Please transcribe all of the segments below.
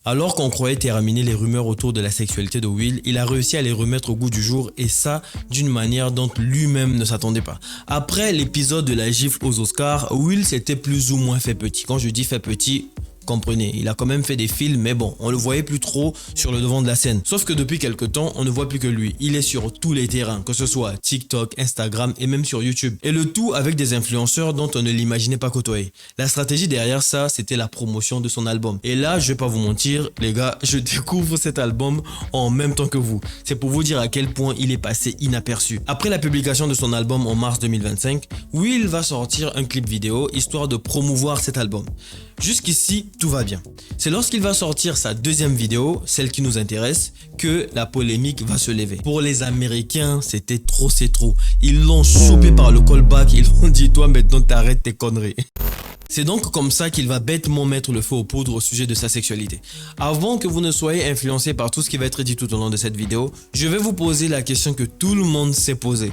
Alors qu'on croyait terminer les rumeurs autour de la sexualité de Will, il a réussi à les remettre au goût du jour et ça d'une manière dont lui-même ne s'attendait pas. Après l'épisode de la gifle aux Oscars, Will s'était plus ou moins fait petit. Quand je dis fait petit, comprenez, il a quand même fait des films, mais bon, on le voyait plus trop sur le devant de la scène. Sauf que depuis quelques temps, on ne voit plus que lui. Il est sur tous les terrains, que ce soit TikTok, Instagram et même sur YouTube. Et le tout avec des influenceurs dont on ne l'imaginait pas côtoyer. La stratégie derrière ça, c'était la promotion de son album. Et là, je vais pas vous mentir, les gars, je découvre cet album en même temps que vous. C'est pour vous dire à quel point il est passé inaperçu. Après la publication de son album en mars 2025, Will va sortir un clip vidéo histoire de promouvoir cet album. Jusqu'ici, tout va bien. C'est lorsqu'il va sortir sa deuxième vidéo, celle qui nous intéresse, que la polémique va se lever. Pour les Américains, c'était trop c'est trop. Ils l'ont chopé par le callback, ils ont dit toi maintenant t'arrêtes tes conneries. C'est donc comme ça qu'il va bêtement mettre le feu aux poudres au sujet de sa sexualité. Avant que vous ne soyez influencé par tout ce qui va être dit tout au long de cette vidéo, je vais vous poser la question que tout le monde s'est posée.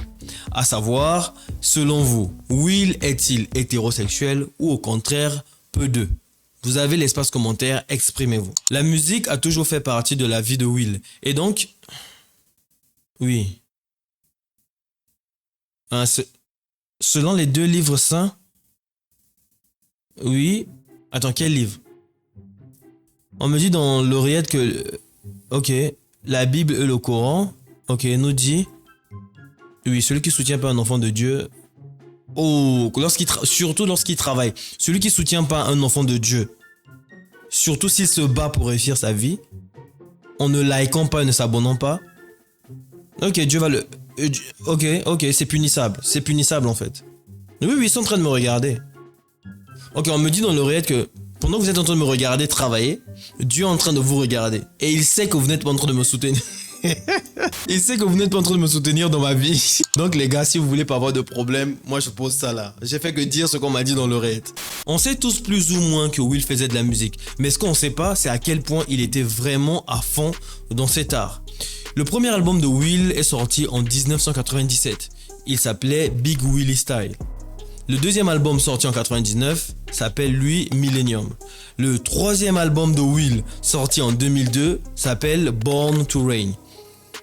À savoir, selon vous, Will est-il hétérosexuel ou au contraire, peu d'eux? Vous avez l'espace commentaire, exprimez-vous. La musique a toujours fait partie de la vie de Will. Et donc... Oui. Selon les deux livres saints... Oui. Attends, quel livre? On me dit dans l'oreillette que... Ok. La Bible et le Coran. Ok, nous dit... Oui, celui qui soutient pas un enfant de Dieu... Oh, surtout lorsqu'il travaille. Celui qui soutient pas un enfant de Dieu, surtout s'il se bat pour réussir sa vie, en ne likant pas et ne s'abonnant pas, ok, Dieu va le... Ok, c'est punissable. C'est punissable en fait. Oui, ils sont en train de me regarder. Ok, on me dit dans l'oreillette que pendant que vous êtes en train de me regarder travailler, Dieu est en train de vous regarder. Et il sait que vous n'êtes pas en train de me soutenir. Il sait que vous n'êtes pas en train de me soutenir dans ma vie. Donc les gars, si vous voulez pas avoir de problème, moi je pose ça là. J'ai fait que dire ce qu'on m'a dit dans l'oreillette. On sait tous plus ou moins que Will faisait de la musique. Mais ce qu'on sait pas, c'est à quel point il était vraiment à fond dans cet art. Le premier album de Will est sorti en 1997. Il s'appelait Big Willie Style. Le deuxième album sorti en 99 s'appelle lui Millennium. Le troisième album de Will sorti en 2002 s'appelle Born to Reign.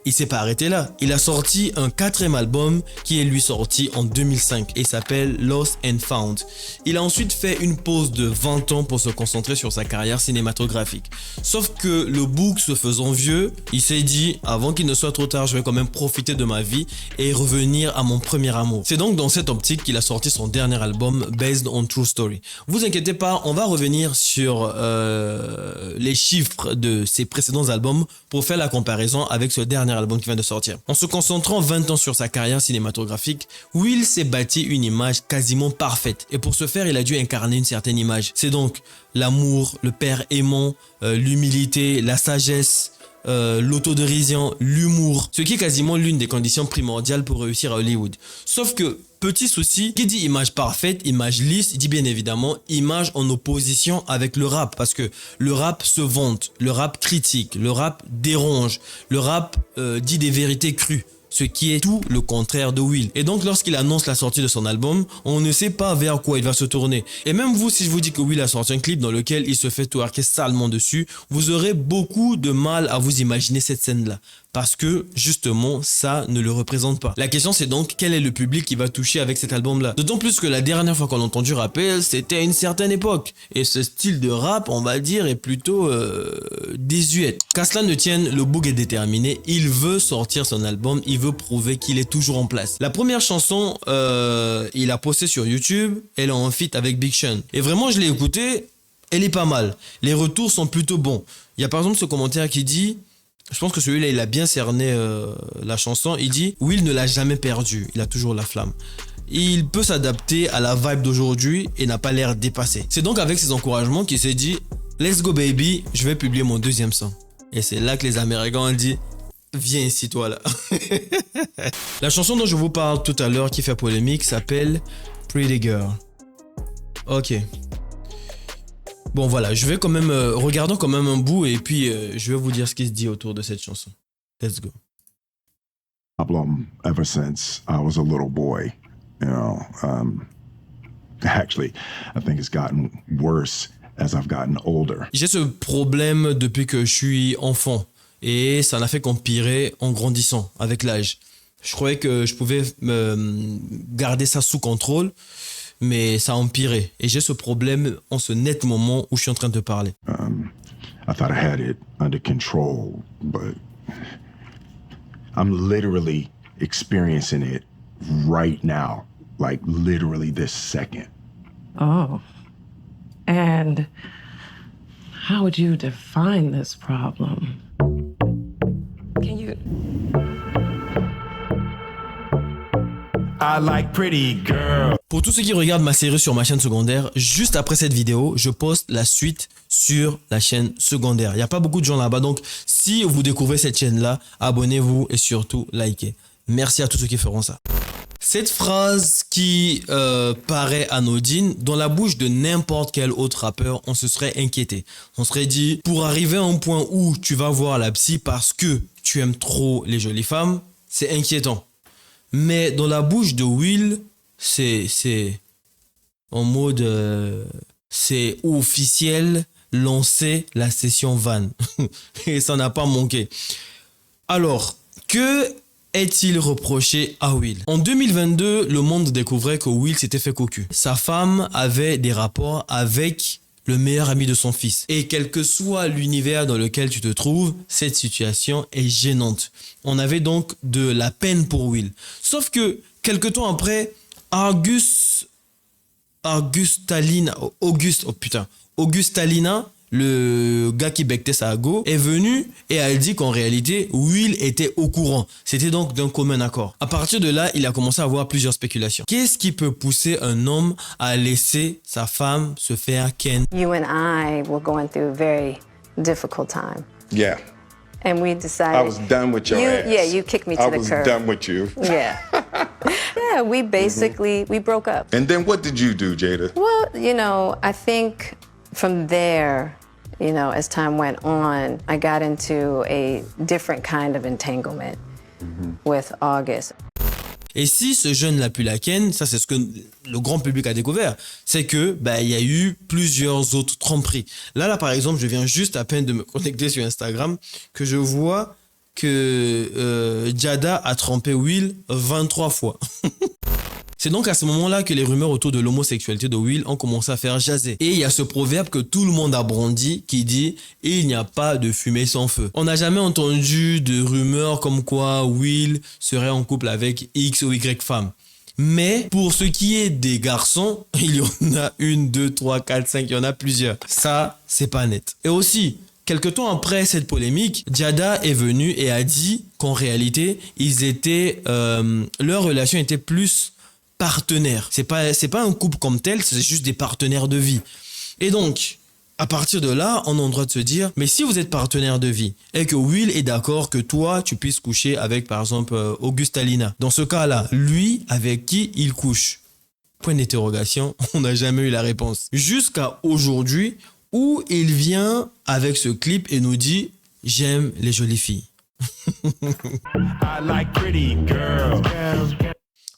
Il s'est pas arrêté là. Il a sorti un quatrième album qui est lui sorti en 2005 et s'appelle Lost and Found. Il a ensuite fait une pause de 20 ans pour se concentrer sur sa carrière cinématographique. Sauf que le bouc se faisant vieux, il s'est dit avant qu'il ne soit trop tard, je vais quand même profiter de ma vie et revenir à mon premier amour. C'est donc dans cette optique qu'il a sorti son dernier album Based on True Story. Vous inquiétez pas, on va revenir sur les chiffres de ses précédents albums pour faire la comparaison avec ce dernier album qui vient de sortir. En se concentrant 20 ans sur sa carrière cinématographique, Will s'est bâti une image quasiment parfaite. Et pour ce faire, il a dû incarner une certaine image. C'est donc l'amour, le père aimant, l'humilité, la sagesse, l'autodérision, l'humour, ce qui est quasiment l'une des conditions primordiales pour réussir à Hollywood. Sauf que, petit souci, qui dit image parfaite, image lisse, dit bien évidemment image en opposition avec le rap, parce que le rap se vante, le rap critique, le rap dérange, le rap dit des vérités crues. Ce qui est tout le contraire de Will. Et donc lorsqu'il annonce la sortie de son album, on ne sait pas vers quoi il va se tourner. Et même vous, si je vous dis que Will a sorti un clip dans lequel il se fait twerker salement dessus, vous aurez beaucoup de mal à vous imaginer cette scène-là. Parce que, justement, ça ne le représente pas. La question c'est donc, quel est le public qui va toucher avec cet album-là? D'autant plus que la dernière fois qu'on l'a entendu rapper, c'était à une certaine époque. Et ce style de rap, on va dire, est plutôt désuet. Qu'à cela ne tienne, le bug est déterminé. Il veut sortir son album, il veut prouver qu'il est toujours en place. La première chanson, il a posté sur YouTube, elle est en feat avec Big Sean. Et vraiment, je l'ai écoutée, elle est pas mal. Les retours sont plutôt bons. Il y a par exemple ce commentaire qui dit... Je pense que celui-là, il a bien cerné la chanson. Il dit « Will ne l'a jamais perdu, il a toujours la flamme. Il peut s'adapter à la vibe d'aujourd'hui et n'a pas l'air dépassé. » C'est donc avec ces encouragements qu'il s'est dit « Let's go baby, je vais publier mon deuxième son. » Et c'est là que les Américains ont dit « Viens ici toi là. » La chanson dont je vous parle tout à l'heure qui fait polémique s'appelle « Pretty Girl ». Ok. Bon voilà, je vais quand même, regardons quand même un bout et puis je vais vous dire ce qui se dit autour de cette chanson. Let's go. Problem ever since I was a little boy, you know. Actually, I think it's gotten worse as I've gotten older. J'ai ce problème depuis que je suis enfant et ça n'a fait qu'empirer en grandissant avec l'âge. Je croyais que je pouvais garder ça sous contrôle, mais ça a empiré. Et j'ai ce problème en ce net moment où je suis en train de parler. I thought I had it under control, but I'm literally experiencing it right now, like literally this second. Oh. And how would you define this problem? Can you... I like pretty girls. Pour tous ceux qui regardent ma série sur ma chaîne secondaire, juste après cette vidéo, je poste la suite sur la chaîne secondaire. Il n'y a pas beaucoup de gens là-bas, donc si vous découvrez cette chaîne-là, abonnez-vous et surtout likez. Merci à tous ceux qui feront ça. Cette phrase qui paraît anodine, dans la bouche de n'importe quel autre rappeur, on se serait inquiété. On serait dit, pour arriver à un point où tu vas voir la psy parce que tu aimes trop les jolies femmes, c'est inquiétant. Mais dans la bouche de Will, c'est en mode, c'est officiel, lancer la session van. Et ça n'a pas manqué. Alors, que est-il reproché à Will? En 2022, le monde découvrait que Will s'était fait cocu. Sa femme avait des rapports avec le meilleur ami de son fils. Et quel que soit l'univers dans lequel tu te trouves, cette situation est gênante. On avait donc de la peine pour Will. Sauf que, quelque temps après, Augustalina, le gars qui bectait sa go, est venu et a dit qu'en réalité, Will était au courant. C'était donc d'un commun accord. À partir de là, il a commencé à avoir plusieurs spéculations. Qu'est-ce qui peut pousser un homme à laisser sa femme se faire ken? You and I were going through a very difficult time. Yeah. And we decided... I was done with your ass. Yeah, you kicked me to the curb. I was done with you. Yeah. Yeah, we basically, we broke up. And then what did you do, Jada? Well, you know, I think from there, you know, as time went on, I got into a different kind of entanglement with August. Et si ce jeune l'a pu la ken, ça c'est ce que le grand public a découvert, c'est que il y a eu plusieurs autres tromperies. Là par exemple, je viens juste à peine de me connecter sur Instagram que je vois que Jada a trompé Will 23 fois. C'est donc à ce moment-là que les rumeurs autour de l'homosexualité de Will ont commencé à faire jaser. Et il y a ce proverbe que tout le monde a brandi qui dit « Il n'y a pas de fumée sans feu ». On n'a jamais entendu de rumeurs comme quoi Will serait en couple avec X ou Y femme. Mais pour ce qui est des garçons, il y en a 1, 2, 3, 4, 5, il y en a plusieurs. Ça, c'est pas net. Et aussi, quelque temps après cette polémique, Jada est venu et a dit qu'en réalité, leur relation était plus partenaires. C'est pas un couple comme tel, c'est juste des partenaires de vie. Et donc, à partir de là, on a le droit de se dire, mais si vous êtes partenaire de vie et que Will est d'accord que toi, tu puisses coucher avec, par exemple, Augustalina, dans ce cas-là, lui, avec qui il couche? Point d'interrogation, on n'a jamais eu la réponse. Jusqu'à aujourd'hui, où il vient avec ce clip et nous dit, j'aime les jolies filles. I like pretty girls.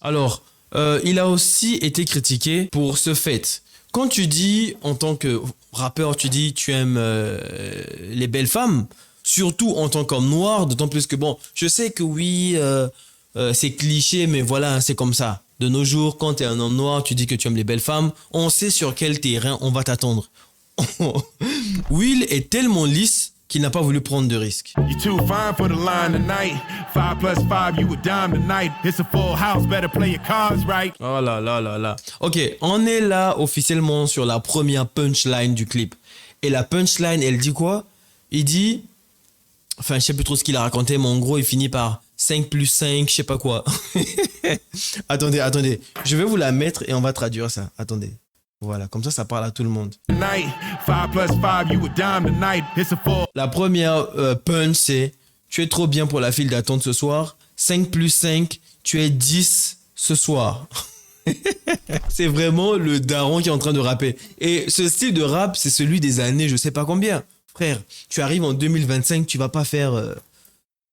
Alors, il a aussi été critiqué pour ce fait. Quand tu dis, en tant que rappeur, tu dis tu aimes les belles femmes, surtout en tant qu'homme noir, d'autant plus que bon, je sais que oui, c'est cliché, mais voilà, c'est comme ça. De nos jours, quand tu es un homme noir, tu dis que tu aimes les belles femmes, on sait sur quel terrain on va t'attendre. Will est tellement lisse qu'il n'a pas voulu prendre de risques. You too fine for the line tonight. 5 plus 5, you a dime tonight. It's a full house, better play your cards right. Oh là là là là. Ok, on est là officiellement sur la première punchline du clip. Et la punchline, elle dit quoi? Il dit... Enfin, je sais plus trop ce qu'il a raconté, mais en gros, il finit par 5 plus 5, je sais pas quoi. Attendez. Je vais vous la mettre et on va traduire ça. Attendez. Voilà, comme ça parle à tout le monde. La première punch, c'est « Tu es trop bien pour la file d'attente ce soir. 5 plus 5, tu es 10 ce soir. » C'est vraiment le daron qui est en train de rapper. Et ce style de rap, c'est celui des années je sais pas combien. Frère, tu arrives en 2025, tu vas pas faire...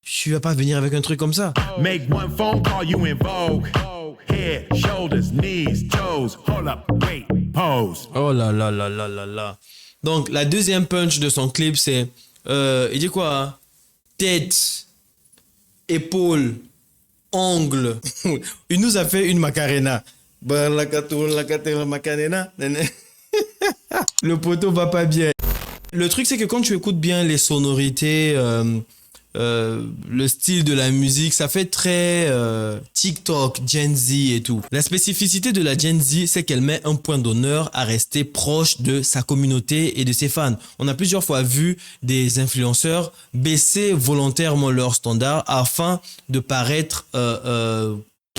tu vas pas venir avec un truc comme ça. Make one phone call, you in vogue. Head, shoulders, knees, toes. Hold up, wait, pose. Oh là là là là là là. Donc, la deuxième punch de son clip, c'est... il dit quoi? Hein? Tête, épaule, ongle. Il nous a fait une macarena. Le poteau va pas bien. Le truc, c'est que quand tu écoutes bien les sonorités, le style de la musique, ça fait très TikTok, Gen Z et tout. La spécificité de la Gen Z, c'est qu'elle met un point d'honneur à rester proche de sa communauté et de ses fans. On a plusieurs fois vu des influenceurs baisser volontairement leurs standards afin de paraître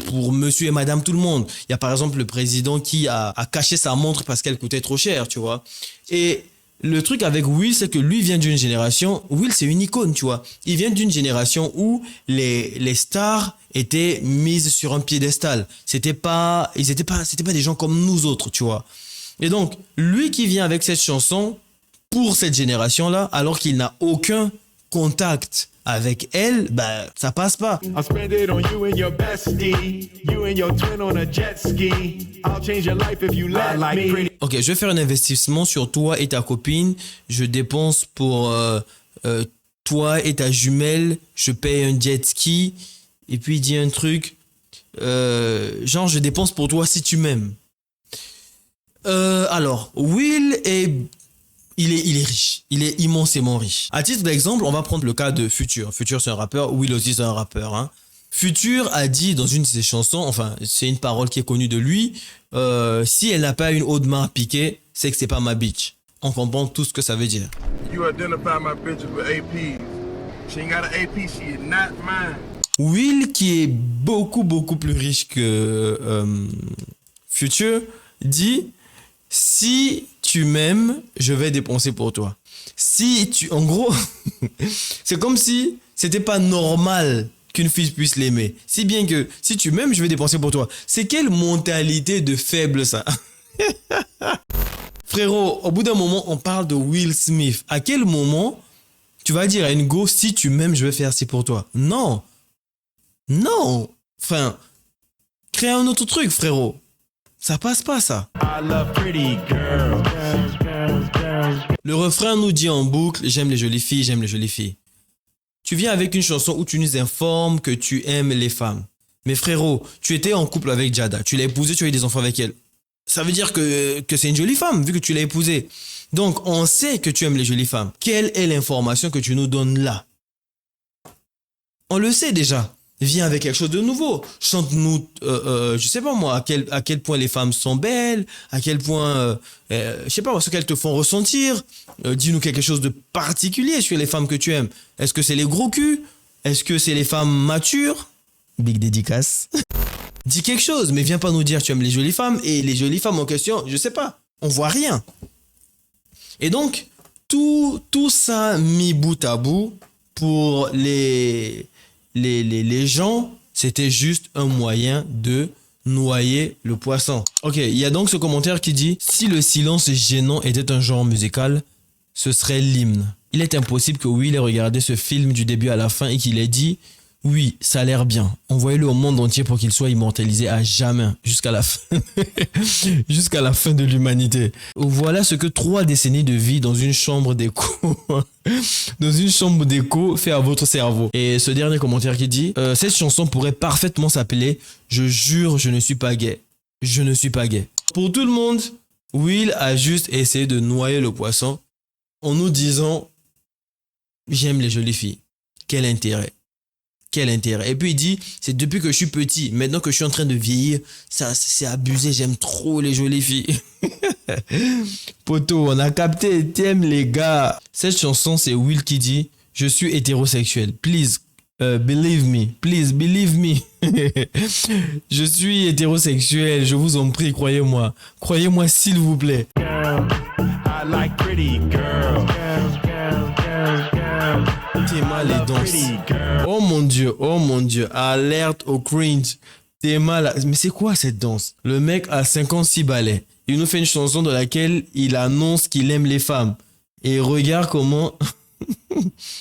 pour monsieur et madame tout le monde. Il y a par exemple le président qui a caché sa montre parce qu'elle coûtait trop cher, tu vois. Et le truc avec Will, c'est que lui vient d'une génération... Will, c'est une icône, tu vois. Il vient d'une génération où les stars étaient mises sur un piédestal. C'était pas des gens comme nous autres, tu vois. Et donc, lui qui vient avec cette chanson pour cette génération-là, alors qu'il n'a aucun contact avec elle, bah, ça passe pas. I'll spend it on you and your bestie. You and your twin on a jet ski. I'll change your life if you let me. Ok, je vais faire un investissement sur toi et ta copine. Je dépense pour toi et ta jumelle. Je paye un jet ski. Et puis il dit un truc. Genre, je dépense pour toi si tu m'aimes. Alors, Will est... Il est riche. Il est immensément riche. À titre d'exemple, on va prendre le cas de Future. Future, c'est un rappeur. Will aussi, c'est un rappeur. Hein. Future a dit dans une de ses chansons, enfin, c'est une parole qui est connue de lui, si elle n'a pas une haute main à piquer, c'est que c'est pas ma bitch. On comprend tout ce que ça veut dire. You identify my bitch with APs. She ain't got an AP, she is not mine. Will, qui est beaucoup plus riche que Future, dit si tu m'aimes, je vais dépenser pour toi. Si tu, en gros, c'est comme si c'était pas normal qu'une fille puisse l'aimer. Si bien que si tu m'aimes, je vais dépenser pour toi. C'est quelle mentalité de faible ça? Frérot, au bout d'un moment, on parle de Will Smith. À quel moment tu vas dire à une go, si tu m'aimes, je vais faire ci pour toi? Non. Non. Enfin, crée un autre truc, frérot. Ça passe pas, ça. I love pretty girls. Le refrain nous dit en boucle, j'aime les jolies filles, j'aime les jolies filles. Tu viens avec une chanson où tu nous informes que tu aimes les femmes. Mais frérot, tu étais en couple avec Jada, tu l'as épousée, tu as eu des enfants avec elle. Ça veut dire que c'est une jolie femme, vu que tu l'as épousée. Donc, on sait que tu aimes les jolies femmes. Quelle est l'information que tu nous donnes là? On le sait déjà. Viens avec quelque chose de nouveau. Chante-nous, je sais pas moi, à quel point les femmes sont belles, à quel point, je sais pas, ce qu'elles te font ressentir. Dis-nous quelque chose de particulier sur les femmes que tu aimes. Est-ce que c'est les gros culs? Est-ce que c'est les femmes matures? Big dédicace. Dis quelque chose, mais viens pas nous dire tu aimes les jolies femmes et les jolies femmes en question, je sais pas, on voit rien. Et donc, tout ça mis bout à bout pour les gens, c'était juste un moyen de noyer le poisson. Ok, il y a donc ce commentaire qui dit « Si le silence gênant était un genre musical, ce serait l'hymne. Il est impossible que Will ait regardé ce film du début à la fin et qu'il ait dit « Oui, ça a l'air bien. Envoyez-le au monde entier pour qu'il soit immortalisé à jamais, jusqu'à la fin, jusqu'à la fin de l'humanité. » Voilà ce que 3 décennies de vie dans une chambre d'écho, dans une chambre d'écho fait à votre cerveau. Et ce dernier commentaire qui dit cette chanson pourrait parfaitement s'appeler « Je jure, je ne suis pas gay. Je ne suis pas gay. » Pour tout le monde, Will a juste essayé de noyer le poisson en nous disant « J'aime les jolies filles. Quel intérêt? Quel intérêt? » Et puis il dit, c'est depuis que je suis petit, maintenant que je suis en train de vieillir, ça c'est abusé, j'aime trop les jolies filles. Poto, on a capté, t'aimes les gars. Cette chanson, c'est Will qui dit, je suis hétérosexuel, please believe me, please believe me. Je suis hétérosexuel, je vous en prie, croyez-moi. Croyez-moi s'il vous plaît. I like pretty girls. Théma les danses. Oh mon dieu, alerte au cringe. Théma, mais c'est quoi cette danse? Le mec a 56 balais. Il nous fait une chanson dans laquelle il annonce qu'il aime les femmes. Et regarde comment...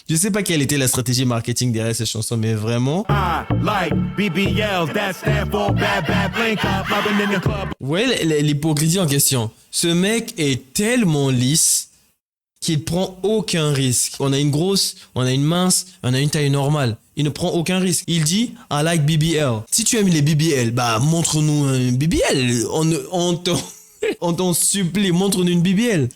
Je sais pas quelle était la stratégie marketing derrière cette chanson, mais vraiment... I like BBLs, that stand for bad blink up, I've been in the club. Vous voyez l'hypocrisie en question. Ce mec est tellement lisse qu'il prend aucun risque. On a une grosse, on a une mince, on a une taille normale. Il ne prend aucun risque. Il dit I like BBL. Si tu aimes les BBL, bah montre-nous un BBL. On t'en supplie, montre-nous une BBL.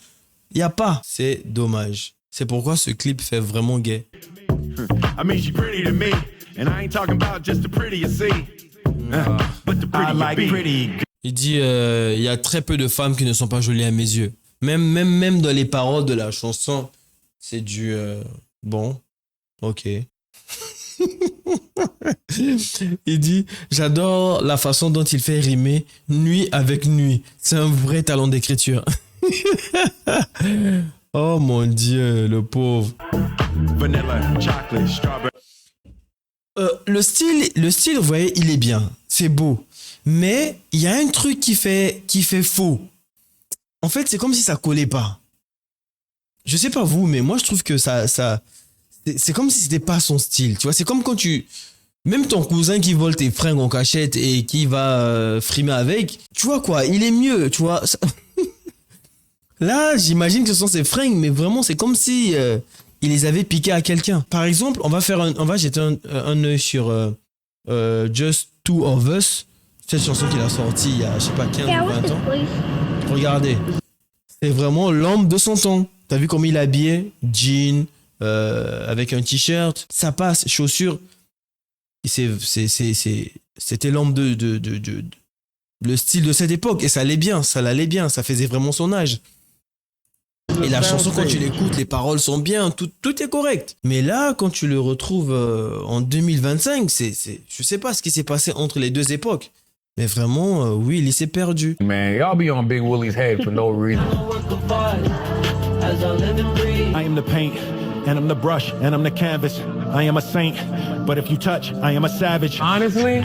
Y a pas. C'est dommage. C'est pourquoi ce clip fait vraiment gay. I mean, she pretty to me, and I ain't talking about just the pretty you see, but the pretty I like pretty. Il dit il y a très peu de femmes qui ne sont pas jolies à mes yeux. Même dans les paroles de la chanson, c'est du bon, ok. Il dit j'adore la façon dont il fait rimer nuit avec nuit. C'est un vrai talent d'écriture. Oh mon Dieu, le pauvre. Vanilla, chocolate, strawberry. Le style, vous voyez, il est bien, c'est beau. Mais il y a un truc qui fait faux. En fait, c'est comme si ça collait pas. Je sais pas vous, mais moi je trouve que ça c'est comme si c'était pas son style. Tu vois, c'est comme quand même ton cousin qui vole tes fringues en cachette et qui va frimer avec. Tu vois quoi, il est mieux, tu vois. Là, j'imagine que ce sont ses fringues, mais vraiment, c'est comme si il les avait piquées à quelqu'un. Par exemple, on va jeter un œil sur Just Two of Us, cette chanson qu'il a sortie il y a, je sais pas, 15 ou 20 ans. Regardez, c'est vraiment l'homme de son temps. T'as vu comment il est habillé? Jean, avec un t-shirt, ça passe, chaussures. C'était l'homme le style de cette époque, et ça allait bien, ça faisait vraiment son âge. Et la chanson, quand tu l'écoutes, les paroles sont bien, tout est correct. Mais là, quand tu le retrouves en 2025, je sais pas ce qui s'est passé entre les deux époques. Mais vraiment, oui, il s'est perdu. Man, y'all be on Big Willie's head for no reason. I am the paint, and I'm the brush, and I'm the canvas. I am a saint, but if you touch, I am a savage. Honestly,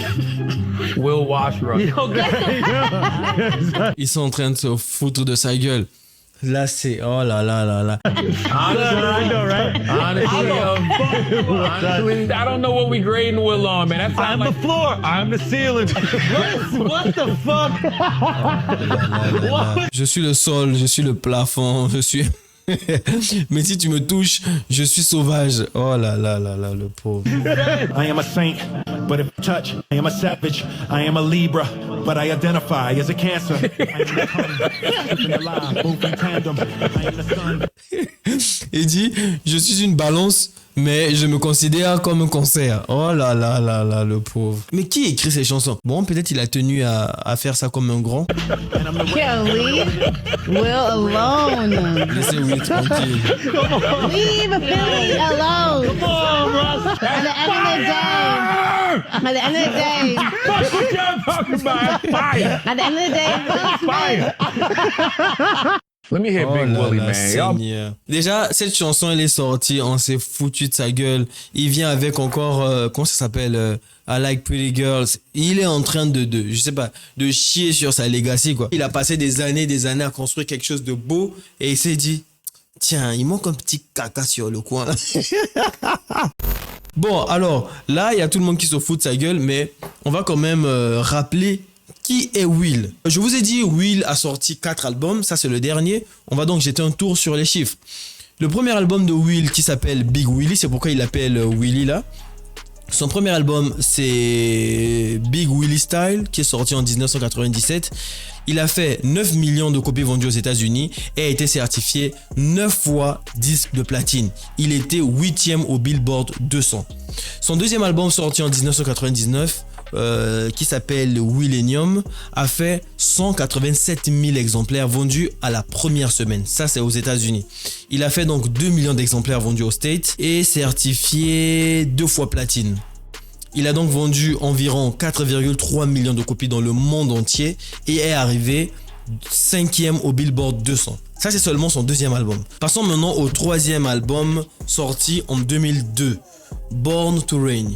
we'll wash you up. Ils sont en train de se foutre de sa gueule. Là, c'est... Oh là là là là. Honestly, I don't know what we grading Will on, man. That's I'm the floor. I'm the ceiling. What the fuck? Je suis le sol, je suis le plafond, je suis... Mais si tu me touches, je suis sauvage. Oh là là là là, le pauvre. I am a saint, but if you touch, I am a savage. I am a Libra, but I identify as a Cancer. Il dit, je suis une balance, mais je me considère comme un cancer. Oh là là là là, le pauvre. Mais qui écrit ces chansons? Bon, peut-être il a tenu à faire ça comme un grand. Yeah, leave Will alone. Laissez Will tranquille. Leave Billy alone. Come on, Russ. At the end of the day. Fuck what y'all talking about. Fire. At the end of the day, Will Smith. Let me hit Big Willie, man. Seigneur. Déjà, cette chanson, elle est sortie, on s'est foutu de sa gueule. Il vient avec encore, comment ça s'appelle, I Like Pretty Girls. Il est en train je sais pas, de chier sur sa legacy, quoi. Il a passé des années à construire quelque chose de beau et il s'est dit, tiens, il manque un petit caca sur le coin. Bon, alors, là, il y a tout le monde qui se fout de sa gueule, mais on va quand même rappeler qui est Will. Je vous ai dit, Will a sorti 4 albums, ça c'est le dernier. On va donc jeter un tour sur les chiffres. Le premier album de Will qui s'appelle Big Willie, c'est pourquoi il l'appelle Willie là. Son premier album c'est Big Willie Style qui est sorti en 1997. Il a fait 9 millions de copies vendues aux États-Unis et a été certifié 9 fois disque de platine. Il était 8e au Billboard 200. Son deuxième album sorti en 1999 qui s'appelle Willennium a fait 187 000 exemplaires vendus à la première semaine. Ça, c'est aux États-Unis. Il a fait donc 2 millions d'exemplaires vendus aux States et certifié 2 fois platine. Il a donc vendu environ 4,3 millions de copies dans le monde entier et est arrivé 5e au Billboard 200. Ça, c'est seulement son deuxième album. Passons maintenant au troisième album sorti en 2002, Born to Reign.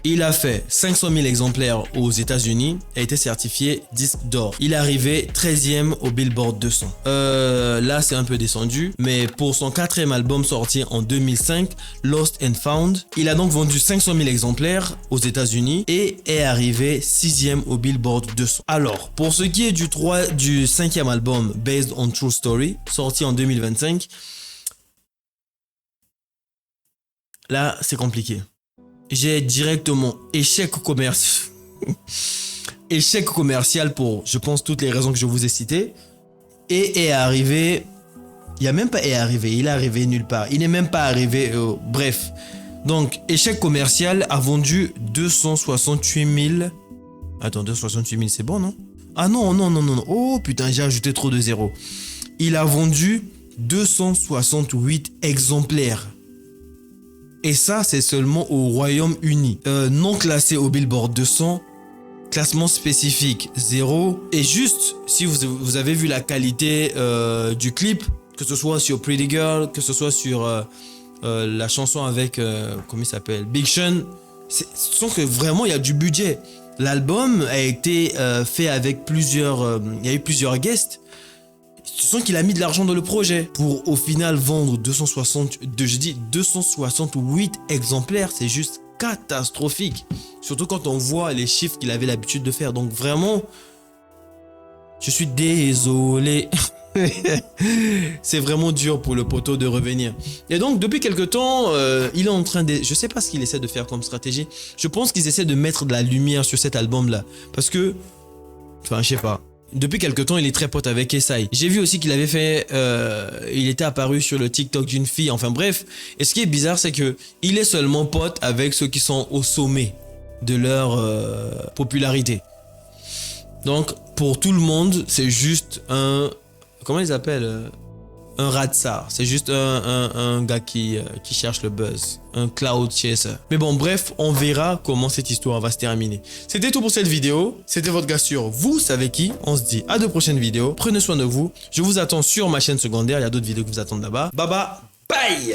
Il a fait 500 000 exemplaires aux États-Unis et a été certifié disque d'or. Il est arrivé 13e au Billboard 200. Là, c'est un peu descendu, mais pour son quatrième album sorti en 2005, Lost and Found, il a donc vendu 500 000 exemplaires aux États-Unis et est arrivé 6e au Billboard 200. Alors, pour ce qui est du cinquième album, Based on True Story, sorti en 2025, là, c'est compliqué. J'ai directement échec commercial. Échec commercial pour, je pense, toutes les raisons que je vous ai citées. Et est arrivé... Il n'y a même pas est arrivé, il est arrivé nulle part. Il n'est même pas arrivé... bref. Donc, échec commercial a vendu 268 000... Attends, 268 000, c'est bon, non? Ah non, non, non, non. Oh, putain, j'ai ajouté trop de zéros. Il a vendu 268 exemplaires. Et ça, c'est seulement au Royaume-Uni. Non classé au Billboard 200, classement spécifique 0. Et juste, si vous avez vu la qualité du clip, que ce soit sur Pretty Girl, que ce soit sur la chanson avec, comment il s'appelle, Big Sean, sens que vraiment, il y a du budget. L'album a été fait avec plusieurs... il y a eu plusieurs guests. Tu sens qu'il a mis de l'argent dans le projet pour au final vendre 268 exemplaires. C'est juste catastrophique. Surtout quand on voit les chiffres qu'il avait l'habitude de faire. Donc vraiment, je suis désolé. C'est vraiment dur pour le poteau de revenir. Et donc depuis quelque temps, il est en train de... Je sais pas ce qu'il essaie de faire comme stratégie. Je pense qu'ils essaient de mettre de la lumière sur cet album-là. Parce que... Enfin, je sais pas. Depuis quelque temps, il est très pote avec Essay. J'ai vu aussi qu'il avait fait... il était apparu sur le TikTok d'une fille. Enfin bref. Et ce qui est bizarre, c'est que il est seulement pote avec ceux qui sont au sommet de leur popularité. Donc, pour tout le monde, c'est juste un... Comment ils appellent un ratsar. C'est juste un gars qui cherche le buzz. Un cloud chaser. Mais bon, bref, on verra comment cette histoire va se terminer. C'était tout pour cette vidéo. C'était votre gars sur Vous savez qui. On se dit à de prochaines vidéos. Prenez soin de vous. Je vous attends sur ma chaîne secondaire. Il y a d'autres vidéos qui vous attendent là-bas. Bye bye. Bye.